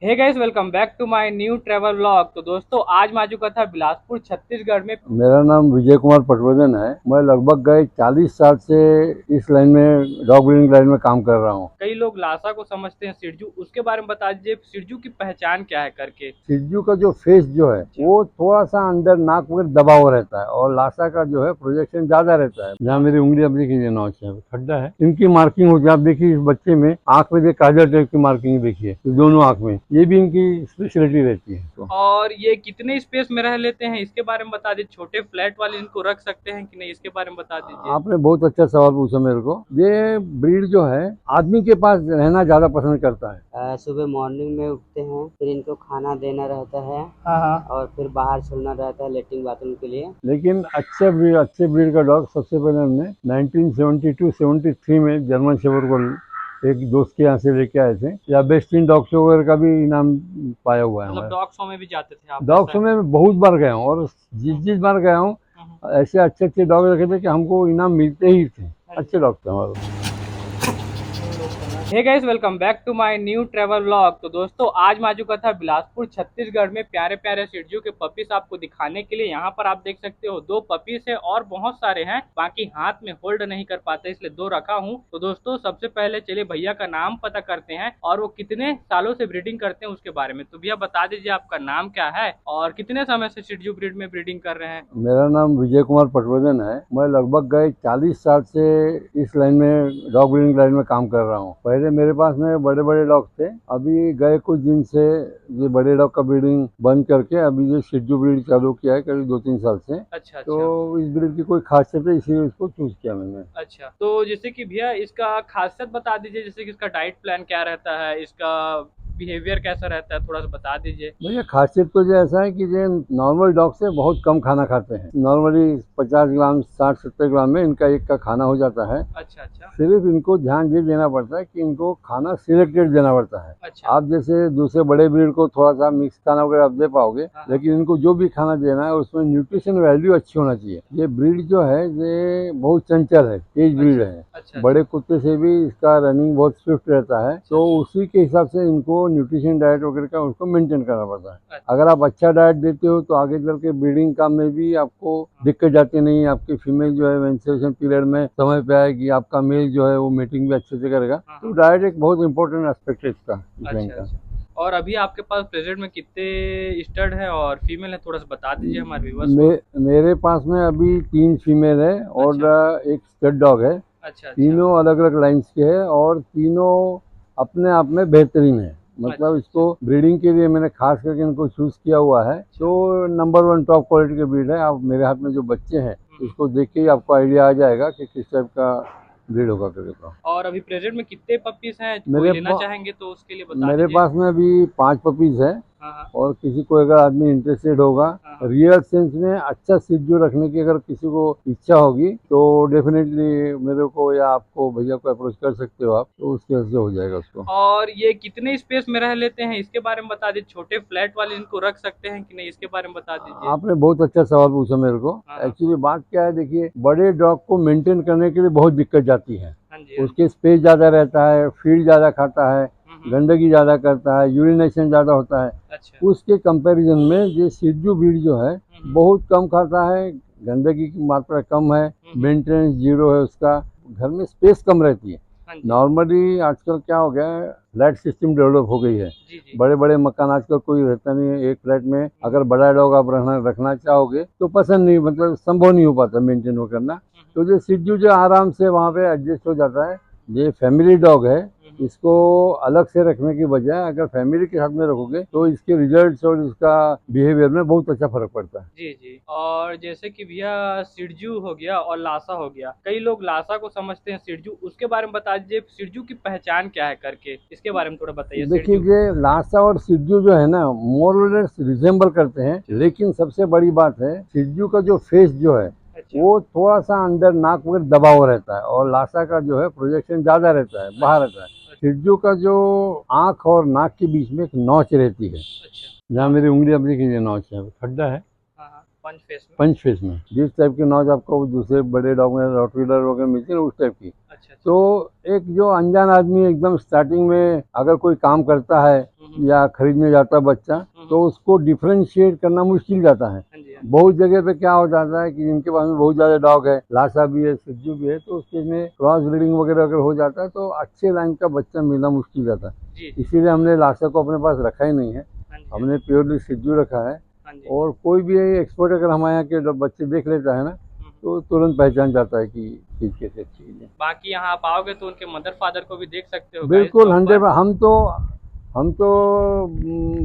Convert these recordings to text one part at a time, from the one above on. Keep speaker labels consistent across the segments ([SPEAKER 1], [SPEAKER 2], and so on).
[SPEAKER 1] Hey guys, welcome back to my new travel vlog. तो दोस्तों, आज मैं आ चुका था बिलासपुर छत्तीसगढ़ में।
[SPEAKER 2] मेरा नाम विजय कुमार पटवर्धन है। मैं लगभग गए 40 साल से इस लाइन में, डॉग ब्रीडिंग लाइन में काम कर रहा हूँ।
[SPEAKER 1] कई लोग लासा को समझते हैं सिरजू, उसके बारे में बता दीजिए सिरजू की पहचान क्या है करके।
[SPEAKER 2] सिज्जू का जो फेस जो है वो थोड़ा सा अंदर नाक वगैरह दबा हुआ रहता है, और लासा का जो है प्रोजेक्शन ज्यादा रहता है। जहाँ मेरी उंगली अब देखिए, नौच है, खड्डा है, इनकी मार्किंग होती है। आप देखिए इस बच्चे में आंख में काजल टाइप की मार्किंग देखिए, तो दोनों आंख में, ये भी इनकी स्पेशलिटी रहती है। तो
[SPEAKER 1] और ये कितने स्पेस में रह लेते हैं इसके बारे में बता दीजिए। छोटे फ्लैट वाले इनको रख सकते हैं कि नहीं, इसके बारे में बता दीजिए।
[SPEAKER 2] आपने बहुत अच्छा सवाल पूछा मेरे को। ये ब्रीड जो है आदमी के पास रहना ज्यादा पसंद करता है।
[SPEAKER 3] सुबह मॉर्निंग में उठते हैं, फिर इनको खाना देना रहता है
[SPEAKER 1] हाँ हाँ।
[SPEAKER 3] और फिर बाहर छोड़ना रहता है लेटरिन बाथरूम के लिए।
[SPEAKER 2] लेकिन अच्छे ब्रीड का डॉग सबसे पहले हमने 1972-73 में जर्मन शेफर्ड को एक दोस्त के यहाँ से लेके आए थे। या बेस्ट इन डॉग शो वगैरह का भी इनाम पाया हुआ है
[SPEAKER 1] मतलब
[SPEAKER 2] हमारे।
[SPEAKER 1] डॉग शो में भी जाते थे आप
[SPEAKER 2] डॉग
[SPEAKER 1] ऐसा
[SPEAKER 2] शो
[SPEAKER 1] है?
[SPEAKER 2] में मैं बहुत बार गया हूँ, और जिस बार गया हूँ ऐसे अच्छे अच्छे डॉग रखे थे कि हमको इनाम मिलते ही थे। अच्छे डॉग थे हमारे।
[SPEAKER 1] Hey guys, welcome back to my new travel vlog. तो दोस्तों, आज मैं आ चुका था बिलासपुर छत्तीसगढ़ में प्यारे प्यारे सिरजू के पपीज आपको दिखाने के लिए। यहाँ पर आप देख सकते हो दो पपीज है और बहुत सारे हैं, बाकी हाथ में होल्ड नहीं कर पाते इसलिए दो रखा हूँ। तो दोस्तों, सबसे पहले चलिए भैया का नाम पता करते हैं और वो कितने सालों से ब्रीडिंग करते हैं उसके बारे में। तो भैया बता दीजिए आपका नाम क्या है और कितने समय से सिरजू ब्रीड में ब्रीडिंग कर रहे हैं।
[SPEAKER 2] मेरा नाम विजय कुमार पटवर्धन है। मैं लगभग गए 40 साल से इस लाइन में, डॉग ब्रीडिंग लाइन में काम कर रहा हूँ। पहले मेरे पास में बड़े बड़े डॉग थे। अभी गए कुछ दिन से ये बड़े डॉग का ब्रीडिंग बंद करके अभी ये शिजू ब्रीड चालू किया है, करीब 2-3 साल से।
[SPEAKER 1] अच्छा
[SPEAKER 2] तो
[SPEAKER 1] अच्छा।
[SPEAKER 2] इस ब्रीड की कोई खासियत है, इसलिए इसको चूज किया मैंने।
[SPEAKER 1] अच्छा, तो जैसे कि भैया इसका खासियत बता दीजिए, जैसे कि इसका डाइट प्लान क्या रहता है, इसका बिहेवियर कैसा रहता है, थोड़ा सा बता दीजिए।
[SPEAKER 2] भैया खासियत तो जो ऐसा है कि ये नॉर्मल डॉग से बहुत कम खाना खाते हैं। नॉर्मली 50 ग्राम 60-70 ग्राम में इनका एक का खाना हो जाता है।
[SPEAKER 1] अच्छा अच्छा।
[SPEAKER 2] सिर्फ इनको ध्यान ये देना पड़ता है कि इनको खाना सिलेक्टेड देना पड़ता है।
[SPEAKER 1] अच्छा।
[SPEAKER 2] आप जैसे दूसरे बड़े ब्रीड को थोड़ा सा मिक्स खाना वगैरह आप दे पाओगे,
[SPEAKER 1] हाँ।
[SPEAKER 2] लेकिन इनको जो भी खाना देना है उसमें न्यूट्रिशन वैल्यू अच्छी होना चाहिए। ये ब्रीड जो है ये बहुत चंचल है, तेज ब्रीड है।
[SPEAKER 1] अच्छा
[SPEAKER 2] बड़े कुत्ते से भी इसका रनिंग बहुत स्विफ्ट रहता है, तो उसी के हिसाब से इनको न्यूट्रिशन डाइट वगैरह का उसको मेंटेन करना पड़ता है। अगर आप अच्छा डाइट देते हो तो आगे चल के ब्रीडिंग काम में भी आपको दिक्कत जाती नहीं। आपकी फीमेल जो है मेंस्ट्रुएशन पीरियड में समय पे आएगी, आपका मेल जो है वो मीटिंग भी अच्छे से करेगा। तो डाइट एक बहुत इंपॉर्टेंट एस्पेक्ट है इसका, इस लाइन
[SPEAKER 1] अच्छा
[SPEAKER 2] का।
[SPEAKER 1] अच्छा। और अभी आपके पास प्रेजेंट में कितने स्टड है और फीमेल है, थोड़ा सा बता दीजिए हमारे व्यूवर्स को।
[SPEAKER 2] मेरे पास में अभी 3 फीमेल है और
[SPEAKER 1] अच्छा
[SPEAKER 2] एक स्टड डॉग है।
[SPEAKER 1] अच्छा। अच्छा
[SPEAKER 2] तीनों अलग अलग लाइन्स के हैं और तीनों अपने आप में बेहतरीन है। मतलब इसको ब्रीडिंग के लिए मैंने खास करके इनको चूज किया हुआ है। तो नंबर 1 टॉप क्वालिटी के ब्रीड है। आप मेरे हाथ में जो बच्चे हैं इसको देख के ही आपको आइडिया आ जाएगा कि किस टाइप का ब्रीड होगा करके। तो
[SPEAKER 1] और अभी प्रेजेंट में कितने पपीज हैं, कोई
[SPEAKER 2] मेरे
[SPEAKER 1] लेना
[SPEAKER 2] पा,
[SPEAKER 1] चाहेंगे तो उसके लिए बता
[SPEAKER 2] मेरे
[SPEAKER 1] दीजिए।
[SPEAKER 2] पास में अभी 5 पपीज है।
[SPEAKER 1] हाँ हाँ।
[SPEAKER 2] और किसी को अगर आदमी इंटरेस्टेड होगा
[SPEAKER 1] हाँ हाँ।
[SPEAKER 2] रियल सेंस में अच्छा सिज्जू रखने की, अगर किसी को इच्छा होगी तो डेफिनेटली मेरे को या आपको भैया को अप्रोच कर सकते हो आप, तो उसके हिसाब से हो जाएगा उसको।
[SPEAKER 1] और ये कितने स्पेस में रह लेते हैं इसके बारे में बता दीजिए। छोटे फ्लैट वाले इनको रख सकते हैं कि नहीं, इसके बारे में बता दीजिए।
[SPEAKER 2] आपने बहुत अच्छा सवाल पूछा मेरे को।
[SPEAKER 1] हाँ हाँ।
[SPEAKER 2] एक्चुअली बात क्या है, देखिए बड़े डॉग को मेंटेन करने के लिए बहुत दिक्कत जाती है।
[SPEAKER 1] हाँ जी हाँ जी।
[SPEAKER 2] उसके स्पेस ज़्यादा रहता है, फीड ज़्यादा खाता है, गंदगी ज़्यादा करता है, यूरिनेशन ज़्यादा होता है।
[SPEAKER 1] अच्छा।
[SPEAKER 2] उसके कंपैरिजन में ये सिज्जू ब्रीड जो है बहुत कम खाता है, गंदगी की मात्रा कम है, मेंटेनेंस जीरो है उसका, घर में स्पेस कम रहती है।
[SPEAKER 1] हाँ जी।
[SPEAKER 2] नॉर्मली आजकल क्या हो गया है, फ्लैट सिस्टम डेवलप हो गई है।
[SPEAKER 1] जी जी।
[SPEAKER 2] बड़े बड़े मकान आजकल कोई रहता नहीं है। एक फ्लैट में अगर बड़ा डॉग आप रखना चाहोगे तो पसंद नहीं, मतलब संभव नहीं हो पाता मेंटेन वो करना। तो जो सिज्जू जो आराम से वहाँ पे एडजस्ट हो जाता है। ये फैमिली डॉग है। इसको अलग से रखने की बजाय अगर फैमिली के साथ में रखोगे तो इसके रिजल्ट्स और इसका बिहेवियर में बहुत अच्छा फर्क पड़ता है।
[SPEAKER 1] जी जी। और जैसे कि भैया सिरजू हो गया और लासा हो गया, कई लोग लासा को समझते हैं सिरजू, उसके बारे में बता दीजिए सिरजू की पहचान क्या है करके, इसके बारे में थोड़ा बताइए
[SPEAKER 2] देखिए
[SPEAKER 1] सिरजू।
[SPEAKER 2] ये लासा और सिज्जू जो है ना, मोर और लेस रिजेंबल करते हैं, लेकिन सबसे बड़ी बात है सिज्जू का जो फेस जो है
[SPEAKER 1] अच्छा
[SPEAKER 2] वो थोड़ा सा अंदर नाक वगैरह दबा हुआ रहता है, और लासा का जो है प्रोजेक्शन ज्यादा रहता है, बाहर रहता है। सिज्जू का जो आंख और नाक के बीच में एक नौच रहती है।
[SPEAKER 1] अच्छा।
[SPEAKER 2] जहाँ मेरी उंगली अब देखिए, नौच है, खड्डा है।
[SPEAKER 1] हाँ हाँ। पंच फेस में।
[SPEAKER 2] पंच फेस में जिस टाइप की नॉच आपको दूसरे बड़े डॉग में रॉटवीलर वगैरह मिलती है ना, उस टाइप की।
[SPEAKER 1] अच्छा।
[SPEAKER 2] तो एक जो अनजान आदमी एकदम स्टार्टिंग में अगर कोई काम करता है या खरीदने जाता है बच्चा, तो उसको डिफरेंशिएट करना मुश्किल जाता है।
[SPEAKER 1] हाँ जी, हाँ।
[SPEAKER 2] बहुत जगह पे क्या हो जाता है कि जिनके पास में बहुत ज़्यादा डॉग है, लासा भी है, सिज्जू भी है, तो उसके में क्रॉस ब्रीडिंग वगैरह अगर हो जाता है तो अच्छे लाइन का बच्चा मिलना मुश्किल जाता है।
[SPEAKER 1] जी।
[SPEAKER 2] इसीलिए हमने लासा को अपने पास रखा ही नहीं है,
[SPEAKER 1] हाँ जी,
[SPEAKER 2] हमने प्योरली सिज्जू रखा है।
[SPEAKER 1] हाँ जी।
[SPEAKER 2] और कोई भी एक्सपर्ट अगर हमारे यहाँ के बच्चे देख लेता है ना, तो तुरंत पहचान जाता है कि चीज़ कैसे चीज़ है।
[SPEAKER 1] बाकी यहाँ आप आओगे तो उनके मदर फादर को भी देख सकते हो।
[SPEAKER 2] बिल्कुल 100। हम तो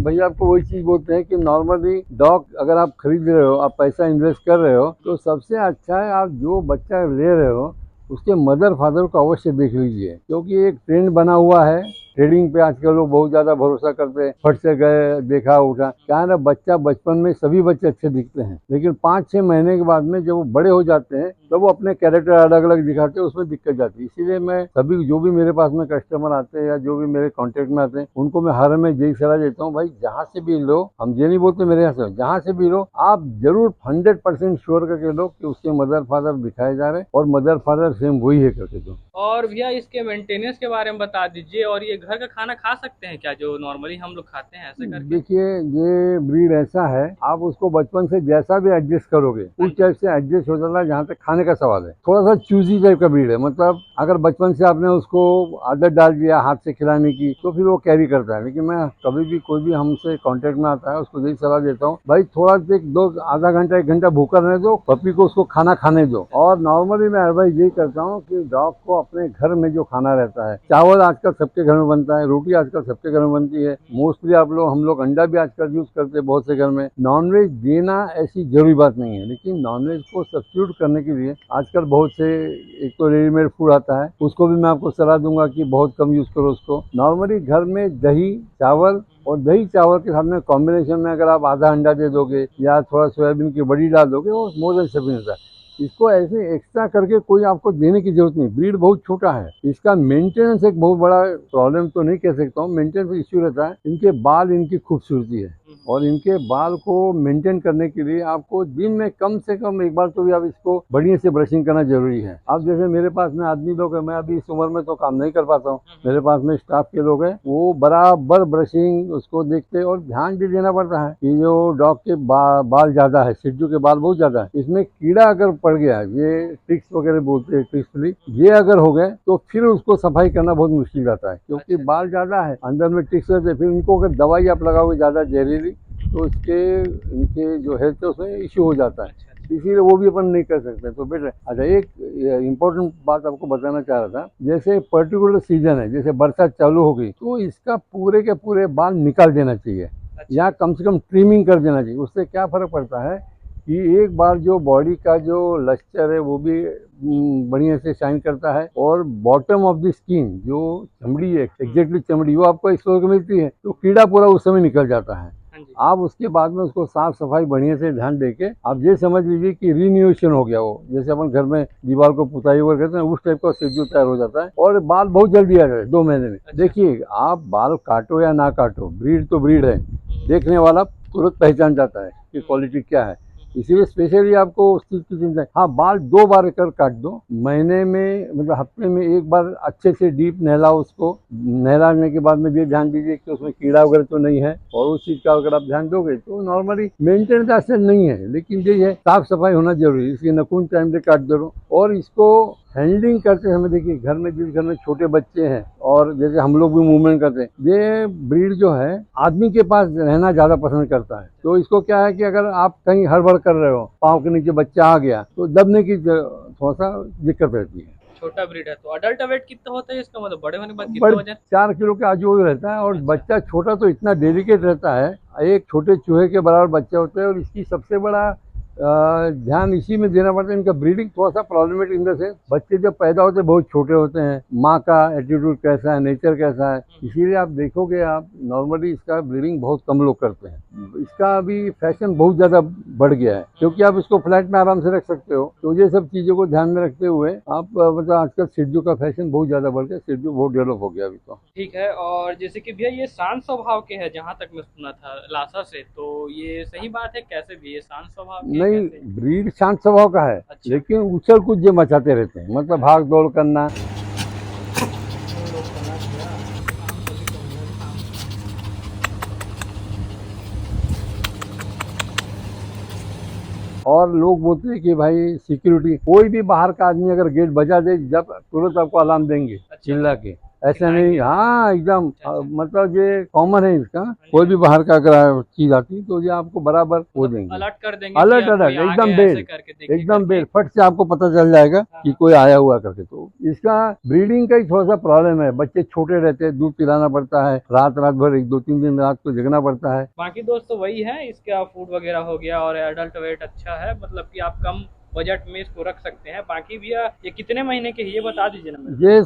[SPEAKER 2] भैया आपको वही चीज़ बोलते हैं कि नॉर्मली डॉग अगर आप खरीद रहे हो, आप पैसा इन्वेस्ट कर रहे हो, तो सबसे अच्छा है आप जो बच्चा ले रहे हो उसके मदर फादर को अवश्य देख लीजिए, क्योंकि एक ट्रेंड बना हुआ है। ट्रेडिंग पे आजकल लोग बहुत ज़्यादा भरोसा करते हैं, फट से गए देखा उठा, क्या है ना, बच्चा बचपन में सभी बच्चे अच्छे दिखते हैं, लेकिन 5-6 महीने के बाद में जब वो बड़े हो जाते हैं तब वो अपने कैरेक्टर अलग अलग दिखाते हैं, उसमें दिक्कत जाती है। इसीलिए मैं सभी जो भी मेरे पास में कस्टमर आते हैं या जो भी मेरे कॉन्टेक्ट में आते हैं उनको मैं हर में यही सलाह देता हूँ, भाई जहाँ से भी लो, हम ये नहीं बोलते मेरे यहाँ से, जहाँ से भी लो आप जरूर 100% श्योर करके लो कि उसके मदर फादर दिखाए जा रहे हैं और मदर फादर सेम वही है करके दो।
[SPEAKER 1] और भैया इसके मेंटेनेंस के बारे में बता दीजिए, और ये घर का खाना खा सकते हैं क्या जो नॉर्मली हम लोग खाते हैं ऐसे करके?
[SPEAKER 2] देखिए ये ब्रीड ऐसा है, आप उसको बचपन से जैसा भी एडजस्ट करोगे उस टाइप से एडजस्ट हो जाता है। जहाँ तक खाने का सवाल है, थोड़ा सा चूजी टाइप का ब्रीड है, मतलब अगर बचपन से आपने उसको आदत डाल दिया हाथ से खिलाने की तो फिर वो कैरी करता है। लेकिन मैं कभी भी कोई भी हमसे कांटेक्ट में आता है उसको यही सलाह देता हूँ, भाई थोड़ा आधा घंटा 1 घंटा भूखा रहने दो, पपी को उसको खाना खाने दो। और नॉर्मली मैं एडवाइस यही करता हूँ कि डॉग को अपने घर में जो खाना रहता है, चावल आजकल सबके घर में बनता है, रोटी आजकल सबके घर में बनती है, मोस्टली हम लोग अंडा भी आजकल यूज करते हैं बहुत से घर में। नॉनवेज देना ऐसी जरूरी बात नहीं है, लेकिन नॉनवेज को सब्स्टिट्यूट करने के लिए आजकल बहुत से, एक तो रेडीमेड फूड आता है, उसको भी मैं आपको सलाह दूंगा कि बहुत कम यूज करो उसको। नॉर्मली घर में दही चावल, और दही चावल के साथ में कॉम्बिनेशन में अगर आप आधा अंडा दे दोगे या थोड़ा सोयाबीन की बड़ी डाल दोगे, वो मोर देन सफिशिएंट होता है। इसको ऐसे एक्स्ट्रा करके कोई आपको देने की जरूरत नहीं। ब्रीड बहुत छोटा है, इसका मेंटेनेंस एक बहुत बड़ा प्रॉब्लम तो नहीं कह सकता हूँ, मेंटेनेंस इश्यू रहता है। इनके बाल, इनकी खूबसूरती है, और इनके बाल को मेंटेन करने के लिए आपको दिन में कम से कम एक बार तो भी आप इसको बढ़िया से ब्रशिंग करना जरूरी है। अब जैसे मेरे पास में आदमी लोग हैं, मैं अभी इस उम्र में तो काम नहीं कर पाता हूँ, मेरे पास में स्टाफ के लोग हैं, वो बराबर ब्रशिंग उसको देखते हैं। और ध्यान भी देना पड़ता है कि जो डॉग के बाल ज्यादा है, सिज्जू के बाल बहुत ज्यादा है, इसमें कीड़ा अगर पड़ गया, ये टिक्स वगैरह बोलते हैं, टिक्स, ये अगर हो गए तो फिर उसको सफाई करना बहुत मुश्किल जाता है, क्योंकि बाल ज्यादा है, अंदर में टिक्स रहते हैं। फिर इनको अगर दवाई आप लगाओगे ज्यादा जहरीली तो इनके जो हेल्थ है उसमें इश्यू हो जाता है, इसीलिए वो भी अपन नहीं कर सकते। तो बेटर। अच्छा, एक इम्पोर्टेंट बात आपको बताना चाह रहा था, जैसे पर्टिकुलर सीजन है, जैसे बरसात चालू हो गई तो इसका पूरे के पूरे बाल निकाल देना चाहिए, या कम से कम ट्रिमिंग कर देना चाहिए। उससे क्या फर्क पड़ता है कि एक बार जो बॉडी का जो लस्टर है वो भी बढ़िया से शाइन करता है, और बॉटम ऑफ द स्किन जो चमड़ी है, एग्जैक्टली चमड़ी, वो आपको एक्सप्लोर को मिलती है, तो कीड़ा पूरा उस समय निकल जाता है। आप उसके बाद में उसको साफ सफाई बढ़िया से ध्यान देके आप ये समझ लीजिए कि रिन्यूएशन हो गया, वो जैसे अपन घर में दीवार को पुताई वगैरह करते हैं उस टाइप का सिज्जू तैयार हो जाता है, और बाल बहुत जल्दी आ जाए 2 महीने में। देखिए, आप बाल काटो या ना काटो, ब्रीड तो ब्रीड है, देखने वाला तुरंत पहचान जाता है कि क्वालिटी क्या है, इसीलिए स्पेशली आपको उस चीज की चिंता है। हाँ, बाल 2 बार कर काट दो महीने में, मतलब हफ्ते में 1 बार अच्छे से डीप नहलाओ उसको। नहलाने के बाद में ये ध्यान दीजिए कि उसमें कीड़ा वगैरह तो नहीं है, और उस चीज का अगर आप ध्यान दोगे तो नॉर्मली मेंटेनेंस ऐसे नहीं है, लेकिन ये है साफ सफाई होना जरूरी है। इसकी नखून टाइम से काट दो। और इसको हैंडलिंग करते समय देखिए, घर में जिस घर में छोटे बच्चे हैं, और जैसे हम लोग भी मूवमेंट करते हैं, ये ब्रीड जो है आदमी के पास रहना ज्यादा पसंद करता है। तो इसको क्या है कि अगर आप कहीं हड़बड़ कर रहे हो, पाँव के नीचे बच्चा आ गया तो दबने की थोड़ा सा दिक्कत रहती है।
[SPEAKER 1] छोटा ब्रीड है तो अडल्ट वेट कितना होता है इसका, मतलब बड़े होने के बाद कितना वजन?
[SPEAKER 2] 4 किलो के आजू बाजू रहता है, और बच्चा छोटा तो इतना डेलिकेट रहता है, एक छोटे चूहे के बराबर बच्चे होते हैं। और इसकी सबसे बड़ा ध्यान इसी में देना पड़ता है, इनका ब्रीडिंग थोड़ा सा प्रॉब्लमेटिक इन द सेंस, बच्चे जब पैदा होते हैं बहुत छोटे होते हैं, माँ का एटीट्यूड कैसा है, नेचर कैसा है, इसीलिए आप देखोगे, आप नॉर्मली इसका ब्रीडिंग बहुत कम लोग करते हैं। इसका अभी फैशन बहुत ज़्यादा बढ़ गया है, क्योंकि आप इसको फ्लैट में आराम से रख सकते हो। तो ये सब चीज़ों को ध्यान में रखते हुए आप मतलब आजकल सिज्जू का फैशन बहुत ज़्यादा बढ़ गया, सिज्जू बहुत डेवलप हो गया अभी तो।
[SPEAKER 1] ठीक है। और जैसे कि भैया ये शांत स्वभाव के है, जहाँ तक मैं सुना था लासा से, तो तो ये सही बात है? कैसे भी ये शांत स्वभाव के
[SPEAKER 2] नहीं,
[SPEAKER 1] कैसे?
[SPEAKER 2] ब्रीड शांत स्वभाव का है,
[SPEAKER 1] अच्छा।
[SPEAKER 2] लेकिन उछल कूद जो मचाते रहते हैं, मतलब भाग दौड़ करना। और लोग बोलते हैं कि भाई सिक्योरिटी, कोई भी बाहर का आदमी अगर गेट बजा दे, जब तुरंत आपको अलार्म देंगे चिल्ला के। ऐसा नहीं, हाँ एकदम मतलब ये कॉमन है इसका। कोई भी बाहर का अगर चीज आती तो ये आपको बराबर वो देंगे,
[SPEAKER 1] अलर्ट कर देंगे।
[SPEAKER 2] अलर्ट अलर्ट एकदम बेल, एकदम बेल, फट से आपको पता चल जाएगा कि कोई आया हुआ करके। तो इसका ब्रीडिंग का ही थोड़ा सा प्रॉब्लम है, बच्चे छोटे रहते हैं, दूध पिलाना पड़ता है, रात रात भर 1 2 3 दिन रात को जगना पड़ता है।
[SPEAKER 1] बाकी दोस्तों वही है, इसका फूड वगैरह हो गया और एडल्ट वेट अच्छा है, मतलब कि आप कम बजट में इसको रख सकते हैं। बाकी भैया ये कितने महीने के ये बता दीजिए ना मेरे
[SPEAKER 2] ये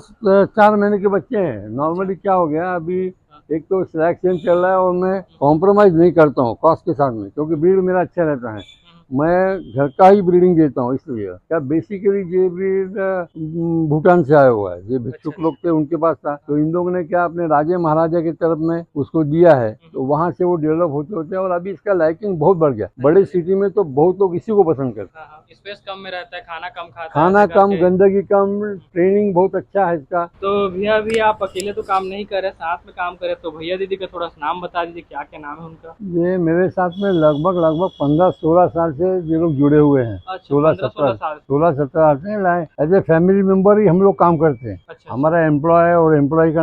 [SPEAKER 2] 4 महीने के बच्चे हैं। नॉर्मली क्या हो गया अभी, एक तो सिलेक्शन चल रहा है और मैं कॉम्प्रोमाइज नहीं करता हूँ कॉस्ट के साथ में, क्योंकि ब्रीड मेरा अच्छा रहता है। मैं घर का ही ब्रीडिंग देता हूँ, इसलिए क्या बेसिकली ये ब्रीड भूटान से आया हुआ है। ये भिक्षुक लोग थे, उनके पास था, तो इन लोगों ने क्या अपने राजे महाराजा की तरफ में उसको दिया है, तो वहाँ से वो डेवलप होते होते और अभी इसका लाइकिंग बहुत बढ़ गया। बड़े सिटी में तो बहुत लोग इसी को पसंद करते हैं।
[SPEAKER 1] स्पेस कम में रहता है, खाना कम खाता है,
[SPEAKER 2] खाना कम, गंदगी कम, ट्रेनिंग बहुत अच्छा है इसका।
[SPEAKER 1] तो भैया भी आप अकेले तो काम नहीं करे, साथ में काम करे, तो भैया दीदी का थोड़ा सा नाम बता दीजिए, क्या क्या नाम है उनका?
[SPEAKER 2] ये मेरे साथ में लगभग 15-16 साल से ये लोग जुड़े हुए हैं।
[SPEAKER 1] अच्छा,
[SPEAKER 2] 16-17 आते हैं, एज ए फैमिली मेंबर ही हम लोग काम करते हैं।
[SPEAKER 1] अच्छा,
[SPEAKER 2] हमारा एम्प्लॉय और एम्प्लॉय का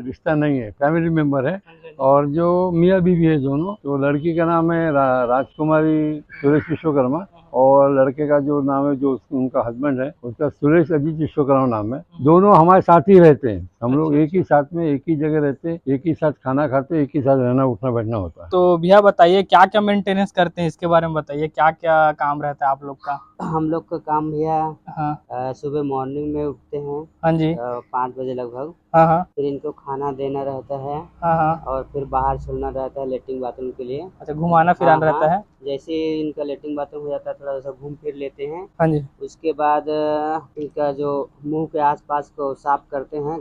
[SPEAKER 2] रिश्ता नहीं है, फैमिली मेंबर है। और जो मियाँ बीवी है दोनों, तो लड़की का नाम है राजकुमारी सुरेश विश्वकर्मा, और लड़के का जो नाम है, जो उनका हस्बैंड है, उसका सुरेश अजीत विश्वकर्मा नाम है। दोनों हमारे साथ ही रहते हैं, हम लोग एक ही साथ में एक ही जगह रहते हैं, एक ही साथ खाना खाते हैं, एक ही साथ रहना उठना बैठना होता है।
[SPEAKER 1] तो भैया बताइए क्या क्या मेंटेनेंस करते हैं, इसके बारे में बताइए, क्या क्या काम रहता है आप लोग का?
[SPEAKER 3] हम लोग का काम भैया
[SPEAKER 1] हाँ
[SPEAKER 3] सुबह मॉर्निंग में उठते हैं
[SPEAKER 1] हाँ जी,
[SPEAKER 3] 5 बजे लगभग।
[SPEAKER 1] हाँ हाँ
[SPEAKER 3] फिर इनको खाना देना रहता है
[SPEAKER 1] हाँ हाँ।
[SPEAKER 3] और फिर बाहर छोड़ना रहता है लेटरिन बाथरूम के लिए।
[SPEAKER 1] अच्छा, घुमाना फिराना रहता है।
[SPEAKER 3] जैसे ही इनका लेटरिन बाथरूम हो जाता है, थोड़ा सा घूम फिर लेते हैं।
[SPEAKER 1] हाँ जी।
[SPEAKER 3] उसके बाद इनका जो मुंह के आसपास को साफ करते हैं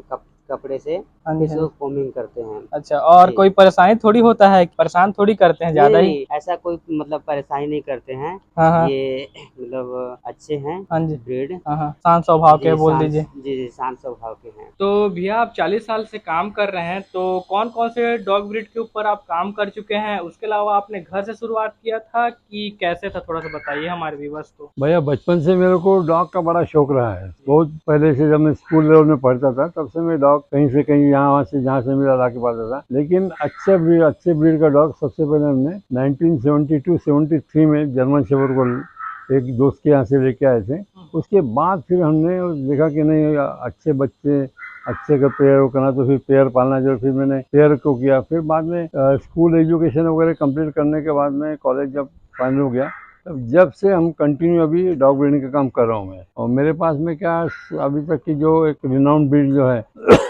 [SPEAKER 3] कपड़े से,
[SPEAKER 1] हाँ
[SPEAKER 3] फिर
[SPEAKER 1] जी,
[SPEAKER 3] से
[SPEAKER 1] हाँ जी।
[SPEAKER 3] कोमिंग करते हैं।
[SPEAKER 1] अच्छा, और
[SPEAKER 3] जी।
[SPEAKER 1] कोई परेशानी थोड़ी होता है, परेशान थोड़ी करते हैं ज्यादा ही?
[SPEAKER 3] नहीं, ऐसा कोई मतलब परेशानी नहीं करते हैं।
[SPEAKER 1] हाँ हाँ
[SPEAKER 3] ये मतलब अच्छे हैं
[SPEAKER 1] हाँ जी,
[SPEAKER 3] ब्रीड।
[SPEAKER 1] हाँ हाँ, शांत स्वभाव के बोल दीजिए।
[SPEAKER 3] जी जी, शांत स्वभाव के हैं।
[SPEAKER 1] तो भैया आप 40 साल से काम कर रहे हैं, तो कौन कौन से डॉग ब्रीड के ऊपर आप काम कर चुके हैं? उसके अलावा आपने घर से शुरुआत किया था कि कैसे था, थोड़ा सा बताइए हमारे व्यूअर्स को।
[SPEAKER 2] भैया बचपन से मेरे को डॉग का बड़ा शौक रहा है। बहुत पहले से, जब मैं स्कूल लेवल में पढ़ता था, तब से मैं डॉग कहीं से कहीं, यहाँ से जहाँ से मिला ला के पालता था। लेकिन अच्छे ब्रीड का डॉग सबसे पहले हमने 1972-73 में जर्मन शेफर्ड को एक दोस्त के यहाँ से लेके आए थे। उसके बाद फिर हमने देखा कि नहीं, अच्छे बच्चे अच्छे का पेयर करना, तो फिर पेयर पालना जो, फिर मैंने पेयर को किया। फिर बाद में स्कूल एजुकेशन वगैरह कंप्लीट करने के बाद में कॉलेज जब फाइनल हो गया, तब जब से हम कंटिन्यू अभी डॉग ब्रीडिंग का काम कर रहा हूँ मैं। और मेरे पास में क्या अभी तक की जो एक रिनाउंड ब्रीड जो है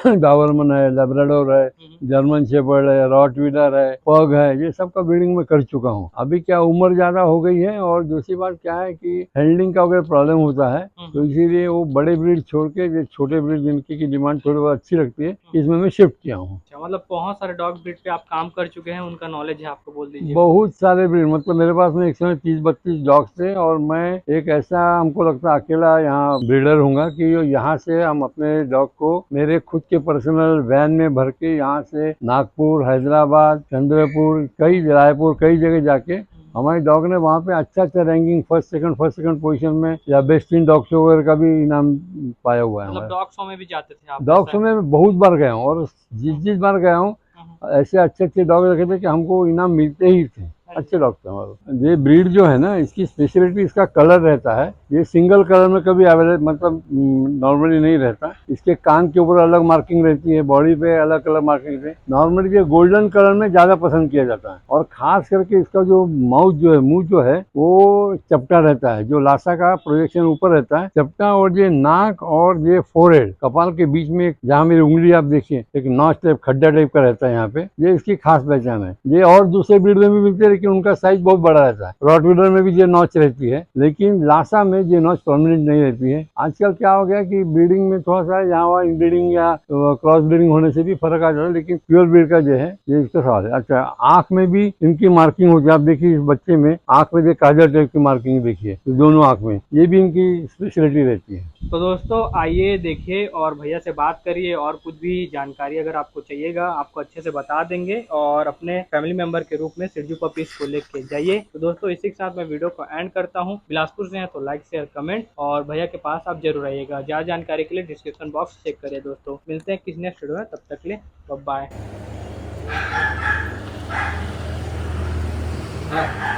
[SPEAKER 2] डॉबरमन है, लेब्राडोर है, जर्मन शेफर्ड है, रॉटवीलर है, पग है, ये सब का ब्रीडिंग में कर चुका हूँ। अभी क्या उम्र ज्यादा हो गई है, और दूसरी बात क्या है कि हैंडलिंग का अगर प्रॉब्लम होता है, तो इसीलिए वो बड़े ब्रीड छोड़ के ये छोटे ब्रीड, जिनकी की डिमांड थोड़ी बहुत अच्छी लगती है, इसमें मैं शिफ्ट किया हूँ।
[SPEAKER 1] मतलब बहुत सारे डॉग ब्रीड पे आप काम कर चुके हैं, उनका नॉलेज है आपको, बोल दीजिए।
[SPEAKER 2] बहुत सारे ब्रीड, मतलब मेरे पास में एक समय 30-32 डॉग्स थे, और मैं एक ऐसा, हमको लगता अकेला यहाँ ब्रीडर हूँगा कि यहाँ से हम अपने डॉग को मेरे खुद के पर्सनल वैन में भर के यहाँ से नागपुर, हैदराबाद, चंद्रपुर, रायपुर, कई जगह जाके हमारे डॉग ने वहाँ पे अच्छा रैंकिंग फर्स्ट सेकंड पोजीशन में, या बेस्ट इन डॉग शो वगैरह का भी इनाम पाया हुआ है।
[SPEAKER 1] मतलब डॉग शो में भी जाते थे आप?
[SPEAKER 2] डॉग शो में मैं बहुत बार गया हूँ, और जिस बार गया हूँ ऐसे अच्छे डॉग रखे थे कि हमको इनाम मिलते ही थे। अच्छे डॉग थे हमारे। ये ब्रीड जो है ना, इसकी स्पेशलिटी इसका कलर रहता है। ये सिंगल कलर में कभी अवेलेबल, मतलब नॉर्मली नहीं रहता। इसके कान के ऊपर अलग मार्किंग रहती है, बॉडी पे अलग कलर मार्किंग है। नॉर्मली ये गोल्डन कलर में ज्यादा पसंद किया जाता है, और खास करके इसका जो माउथ जो है, मुंह जो है, वो चपटा रहता है। जो लासा का प्रोजेक्शन ऊपर रहता है चपटा, और ये नाक और ये फोरहेड, कपाल के बीच में जहाँ मेरी उंगली आप देखिए, एक नॉच टाइप, खड्डा टाइप का रहता है यहाँ पे। ये इसकी खास पहचान है। ये और दूसरे ब्रीड में भी मिलते हैं, लेकिन उनका साइज बहुत बड़ा रहता है। रॉटवीलर में भी ये नॉच रहती है, लेकिन लासा में ये नॉच परमानेंट नहीं रहती है। आजकल क्या हो गया कि ब्रीडिंग में थोड़ा सा यहाँ वहाँ इनब्रीडिंग या क्रॉस ब्रीडिंग होने से भी फर्क आ जाता है, लेकिन प्योर ब्रीड का जो है ये इसका सवाल है। अच्छा, आंख में भी इनकी मार्किंग होती है। आप देखिए इस बच्चे में आंख में काजल टाइप की मार्किंग देखिए, तो दोनों आंख में, ये भी इनकी स्पेशलिटी रहती है।
[SPEAKER 1] तो दोस्तों आइए देखिए और भैया से बात करिए, और कुछ भी जानकारी अगर आपको चाहिएगा आपको अच्छे से बता देंगे, और अपने फैमिली मेंबर के रूप में सिरजू पपीज को लेके जाइए। तो दोस्तों इसी के साथ मैं वीडियो को एंड करता हूँ। बिलासपुर से हैं तो लाइक शेयर कमेंट, और भैया के पास आप जरूर आइएगा। ज़्यादा जानकारी के लिए डिस्क्रिप्शन बॉक्स चेक करिए। दोस्तों मिलते हैं किसी नेक्स्ट वीडियो में, तब तक के लिए बाय बाय।